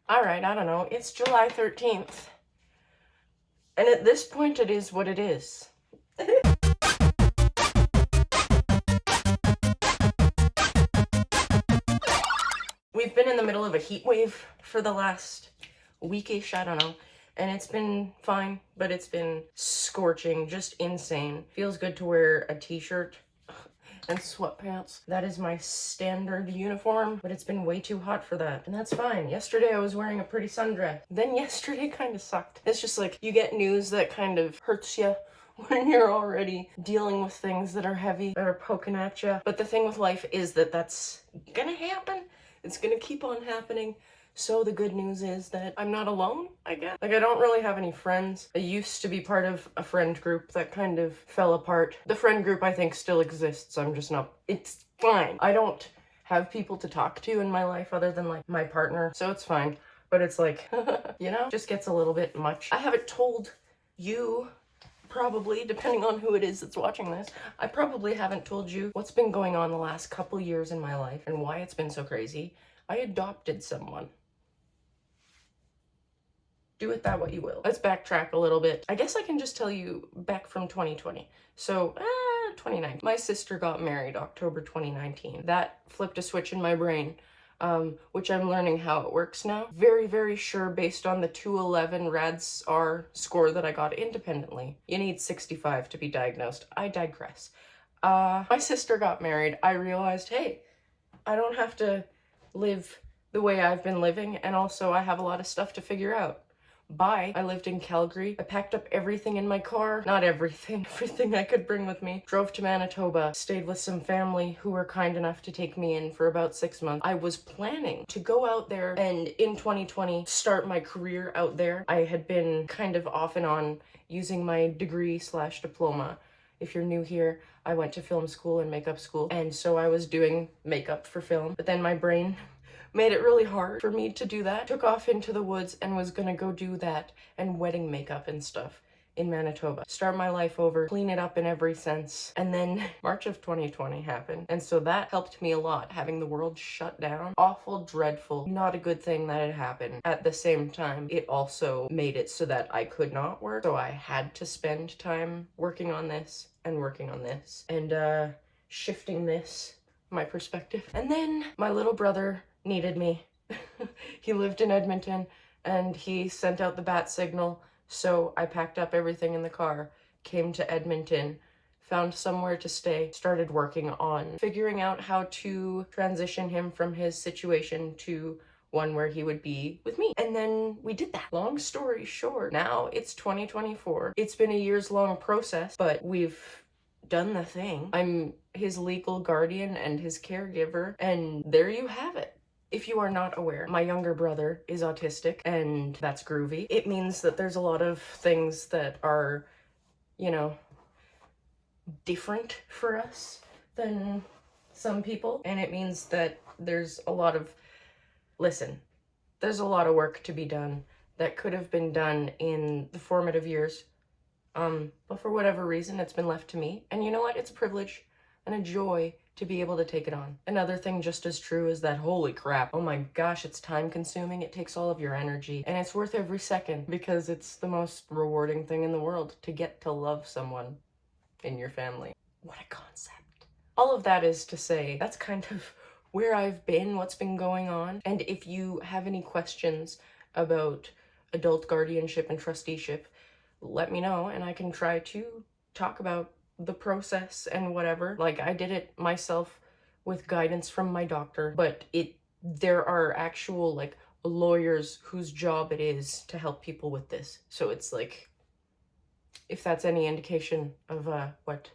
Alright, I don't know. It's July 13th. And at this point, it is what it is. We've been in the middle of a heat wave for the last weekish, I don't know. And it's been fine, but it's been scorching, just insane. Feels good to wear a t-shirt and sweatpants. That is my standard uniform, but it's been way too hot for that. And that's fine. Yesterday I was wearing a pretty sundress. Then yesterday kind of sucked. It's just like, you get news that kind of hurts you when you're already dealing with things that are heavy, that are poking at you. But the thing with life is that that's gonna happen. It's gonna keep on happening. So the good news is that I'm not alone, I guess. Like, I don't really have any friends. I used to be part of a friend group that kind of fell apart. The friend group, I think, still exists. I'm just not... It's fine. I don't have people to talk to in my life other than, like, my partner. So it's fine. But it's like, you know, just gets a little bit much. I haven't told you, probably, depending on who it is that's watching this, I probably haven't told you what's been going on the last couple years in my life and why it's been so crazy. I adopted someone. Do with that what you will. Let's backtrack a little bit. I guess I can just tell you back from 2020. So, 2019. My sister got married October 2019. That flipped a switch in my brain, which I'm learning how it works now. Very, very sure based on the 211 RADS-R score that I got independently. You need 65 to be diagnosed. I digress. My sister got married. I realized, hey, I don't have to live the way I've been living, and also I have a lot of stuff to figure out. Bye. I lived in Calgary. I packed up everything in my car. Not everything. Everything I could bring with me. Drove to Manitoba. Stayed with some family who were kind enough to take me in for about 6 months. I was planning to go out there and in 2020 start my career out there. I had been kind of off and on using my degree/diploma. If you're new here, I went to film school and makeup school, and so I was doing makeup for film. But then my brain made it really hard for me to do that. Took off into the woods and was gonna go do that and wedding makeup and stuff in Manitoba. Start my life over, clean it up in every sense. And then March of 2020 happened. And so that helped me a lot, having the world shut down. Awful, dreadful, not a good thing that had happened. At the same time, it also made it so that I could not work. So I had to spend time working on this and working on this and shifting this, my perspective. And then my little brother needed me. He lived in Edmonton and he sent out the bat signal, so I packed up everything in the car, came to Edmonton, found somewhere to stay, started working on figuring out how to transition him from his situation to one where he would be with me. And then we did that. Long story short, now it's 2024. It's been a years-long process, but we've done the thing. I'm his legal guardian and his caregiver, and there you have it. If you are not aware, my younger brother is autistic, and that's groovy. It means that there's a lot of things that are, you know, different for us than some people. And it means that there's a lot of, listen, there's a lot of work to be done that could have been done in the formative years. But for whatever reason, it's been left to me. And you know what? It's a privilege and a joy to be able to take it on. Another thing just as true is that, holy crap, oh my gosh, it's time consuming. It takes all of your energy, and it's worth every second because it's the most rewarding thing in the world to get to love someone in your family. What a concept. All of that is to say, that's kind of where I've been, what's been going on. And if you have any questions about adult guardianship and trusteeship, let me know and I can try to talk about the process and whatever. Like, I did it myself with guidance from my doctor, but there are actual, like, lawyers whose job it is to help people with this. So it's like, if that's any indication of what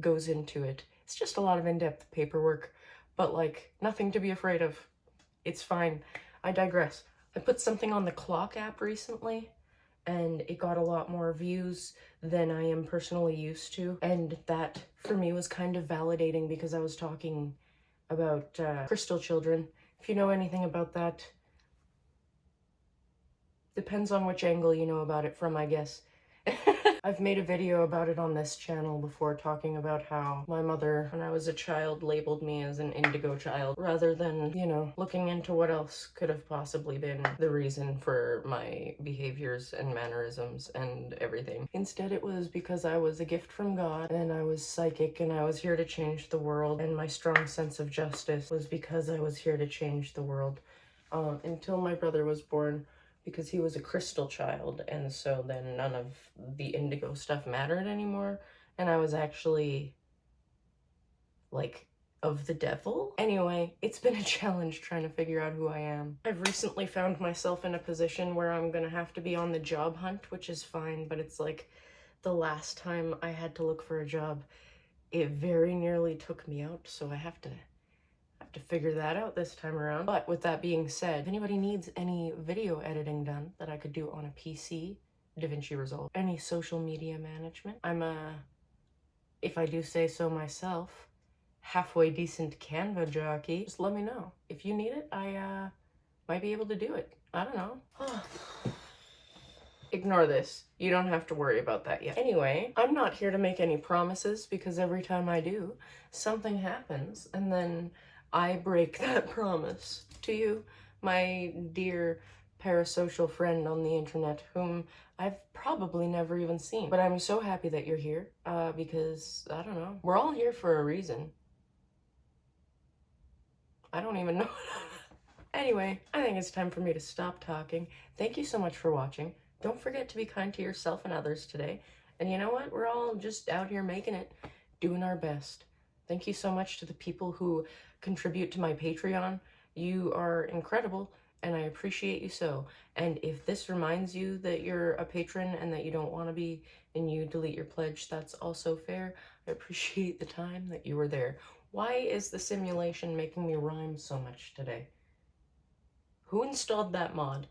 goes into it, it's just a lot of in-depth paperwork, but like, nothing to be afraid of. It's fine. I digress. I put something on the Clock app recently, and it got a lot more views than I am personally used to. And that, for me, was kind of validating because I was talking about crystal children. If you know anything about that, depends on which angle you know about it from, I guess. I've made a video about it on this channel before, talking about how my mother, when I was a child, labeled me as an indigo child, rather than, you know, looking into what else could have possibly been the reason for my behaviors and mannerisms and everything. Instead, it was because I was a gift from God, and I was psychic, and I was here to change the world, and my strong sense of justice was because I was here to change the world. Until my brother was born, because he was a crystal child, and so then none of the indigo stuff mattered anymore, and I was actually, like, of the devil. Anyway, it's been a challenge trying to figure out who I am. I've recently found myself in a position where I'm gonna have to be on the job hunt, which is fine, but it's like the last time I had to look for a job, it very nearly took me out, so I have to figure that out this time around. But with that being said, if anybody needs any video editing done that I could do on a PC, DaVinci Resolve, any social media management, I'm if I do say so myself, halfway decent Canva jockey. Just let me know. If you need it, I might be able to do it. I don't know. Ignore this. You don't have to worry about that yet. Anyway, I'm not here to make any promises, because every time I do, something happens, and then I break that promise to you, my dear parasocial friend on the internet, whom I've probably never even seen. But I'm so happy that you're here, because, I don't know, we're all here for a reason. I don't even know. Anyway, I think it's time for me to stop talking. Thank you so much for watching. Don't forget to be kind to yourself and others today. And you know what? We're all just out here making it, doing our best. Thank you so much to the people who contribute to my Patreon. You are incredible, and I appreciate you so. And if this reminds you that you're a patron and that you don't want to be, and you delete your pledge, that's also fair. I appreciate the time that you were there. Why is the simulation making me rhyme so much today? Who installed that mod?